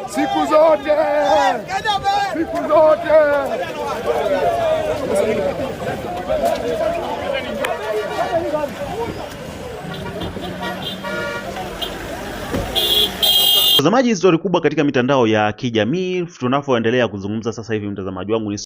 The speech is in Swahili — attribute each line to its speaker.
Speaker 1: Siku zote. Mtazamaji, stori kubwa katika mitandao ya kijamii tunapoendelea kuzungumza sasa hivi, mtazamaji wangu, ni